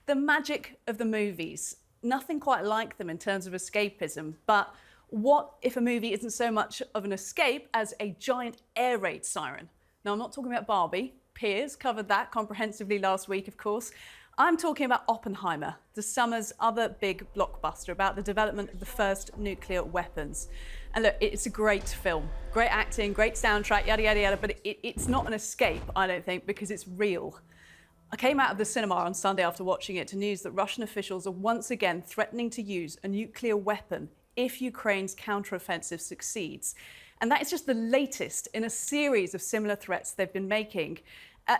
The magic of the movies. Nothing quite like them in terms of escapism, but what if a movie isn't so much of an escape as a giant air raid siren? Now, I'm not talking about Barbie. Piers covered that comprehensively last week, of course. I'm talking about Oppenheimer, the summer's other big blockbuster about the development of the first nuclear weapons. And look, it's a great film, great acting, great soundtrack, yada, yada, yada, but it's not an escape, I don't think, because it's real. I came out of the cinema on Sunday after watching it to news that Russian officials are once again threatening to use a nuclear weapon if Ukraine's counteroffensive succeeds. And that is just the latest in a series of similar threats they've been making.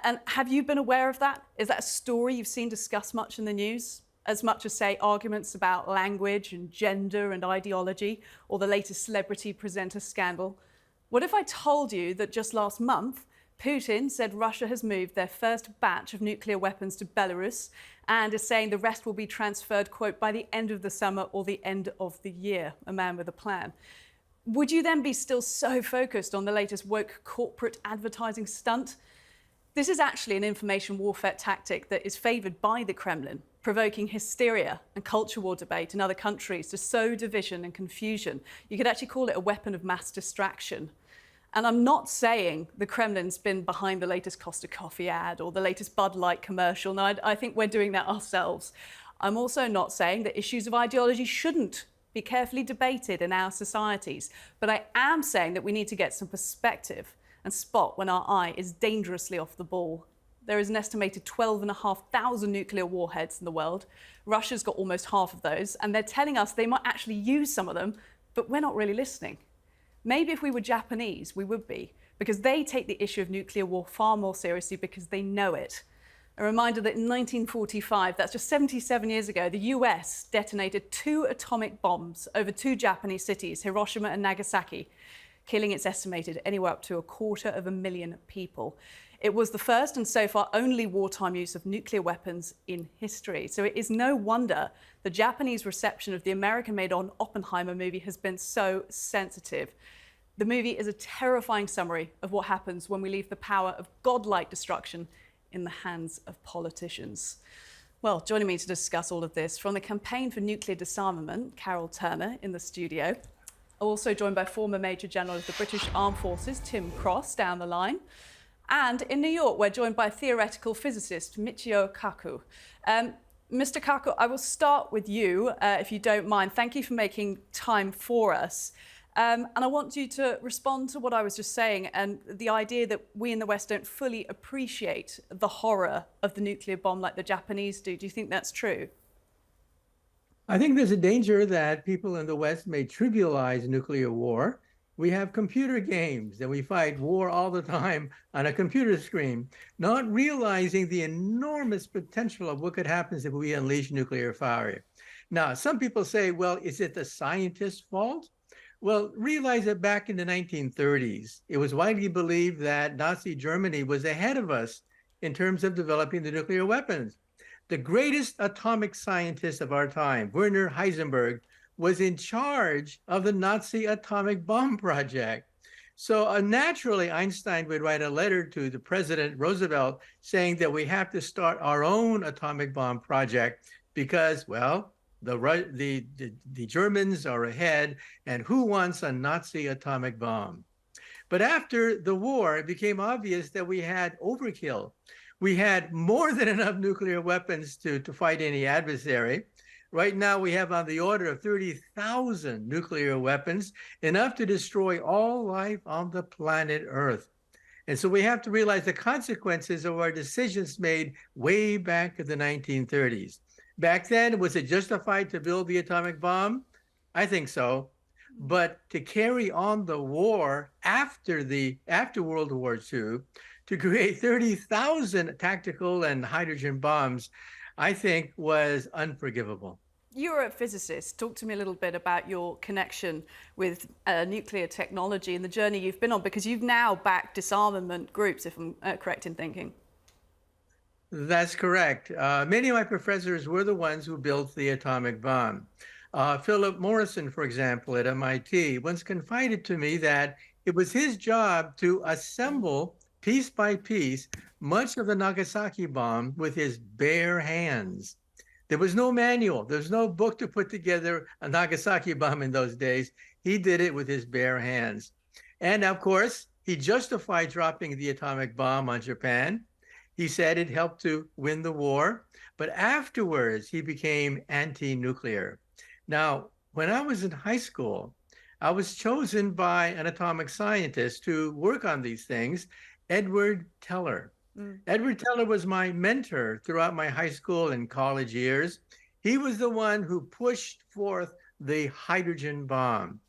And have you been aware of that? Is that a story you've seen discussed much in the news? As much as, say, arguments about language and gender and ideology, or the latest celebrity presenter scandal? What if I told you that just last month, Putin said Russia has moved their first batch of nuclear weapons to Belarus and is saying the rest will be transferred, quote, by the end of the summer or the end of the year, a man with a plan. Would you then be still so focused on the latest woke corporate advertising stunt? This is actually an information warfare tactic that is favoured by the Kremlin, provoking hysteria and culture war debate in other countries to sow division and confusion. You could actually call it a weapon of mass distraction. And I'm not saying the Kremlin's been behind the latest Costa Coffee ad or the latest Bud Light commercial. No, I think we're doing that ourselves. I'm also not saying that issues of ideology shouldn't be carefully debated in our societies. But I am saying that we need to get some perspective and spot when our eye is dangerously off the ball. There is an estimated 12,500 nuclear warheads in the world. Russia's got almost half of those, and they're telling us they might actually use some of them, but we're not really listening. Maybe if we were Japanese, we would be, because they take the issue of nuclear war far more seriously because they know it. A reminder that in 1945, that's just 77 years ago, the US detonated 2 atomic bombs over 2 Japanese cities, Hiroshima and Nagasaki, killing, it's estimated, anywhere up to 250,000 people. It was the first and so far only wartime use of nuclear weapons in history. So it is no wonder the Japanese reception of the American-made Oppenheimer movie has been so sensitive. The movie is a terrifying summary of what happens when we leave the power of godlike destruction in the hands of politicians. Well, joining me to discuss all of this from the Campaign for Nuclear Disarmament, Carol Turner in the studio. Also joined by former Major General of the British Armed Forces, Tim Cross, down the line. And in New York, we're joined by theoretical physicist Michio Kaku. Mr. Kaku, I will start with you, if you don't mind. Thank you for making time for us. And I want you to respond to what I was just saying and the idea that we in the West don't fully appreciate the horror of the nuclear bomb like the Japanese do. Do you think that's true? I think there's a danger that people in the West may trivialize nuclear war. We have computer games and we fight war all the time on a computer screen, not realizing the enormous potential of what could happen if we unleash nuclear fire. Now, some people say, well, is it the scientists' fault? Well, realize that back in the 1930s, it was widely believed that Nazi Germany was ahead of us in terms of developing the nuclear weapons. The greatest atomic scientist of our time, Werner Heisenberg, was in charge of the Nazi atomic bomb project. So naturally, Einstein would write a letter to the President Roosevelt saying that we have to start our own atomic bomb project because, well, the Germans are ahead, and who wants a Nazi atomic bomb? But after the war, it became obvious that we had overkill. We had more than enough nuclear weapons to fight any adversary. Right now, we have on the order of 30,000 nuclear weapons, enough to destroy all life on the planet Earth. And so we have to realize the consequences of our decisions made way back in the 1930s. Back then, was it justified to build the atomic bomb? I think so. But to carry on the war after World War II, to create 30,000 tactical and hydrogen bombs, I think was unforgivable. You're a physicist. Talk to me a little bit about your connection with nuclear technology and the journey you've been on, because you've now backed disarmament groups, if I'm correct in thinking. That's correct. Many of my professors were the ones who built the atomic bomb. Philip Morrison, for example, at MIT, once confided to me that it was his job to assemble piece by piece much of the Nagasaki bomb with his bare hands. There was no manual. There's no book to put together a Nagasaki bomb in those days. He did it with his bare hands. And of course, he justified dropping the atomic bomb on Japan. He said it helped to win the war. But afterwards, he became anti-nuclear. Now, when I was in high school, I was chosen by an atomic scientist to work on these things, Edward Teller. Edward Teller was my mentor throughout my high school and college years. He was the one who pushed forth the hydrogen bomb,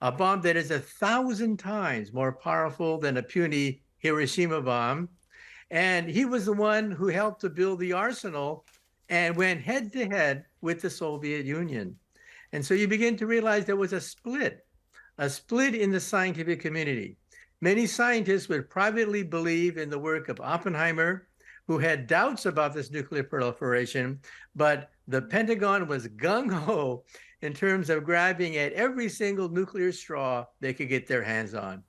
a bomb that is 1,000 times more powerful than a puny Hiroshima bomb. And he was the one who helped to build the arsenal and went head to head with the Soviet Union. And so you begin to realize there was a split in the scientific community. Many scientists would privately believe in the work of Oppenheimer, who had doubts about this nuclear proliferation, but the Pentagon was gung-ho in terms of grabbing at every single nuclear straw they could get their hands on.